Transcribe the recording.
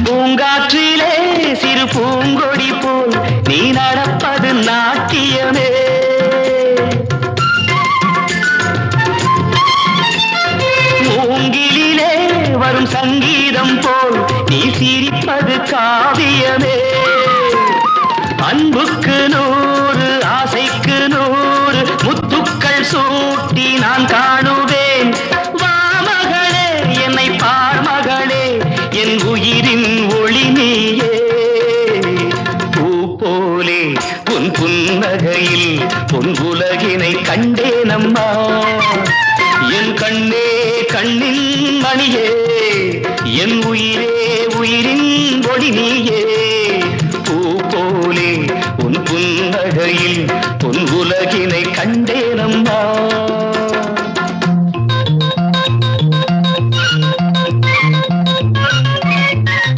பூங்காற்றிலே சிறு பூங்கொடி போல் நீ நடப்பது நாட்டியமே. மூங்கிலே வரும் சங்கீதம் போல் நீ சிரிப்பது காவியமே. அன்புக்கு 100 ஆசைக்கு 100 முத்துக்கள் சூட்டி நான் காணுவேன். வா மகளே என்னை பார் மகளே என் உயிரின் ஒளி நீயே. பூ போலே உன் புன்னகையில் பொன் உலகினை கண்டேனம்மா. என் கண்ணே கண்ணின் மணியே என் உயிரே உயிரின் ஒளி நீயே. பூ போலே உன் புன்னகையில் பொன் உலகினை கண்டேனம்மா.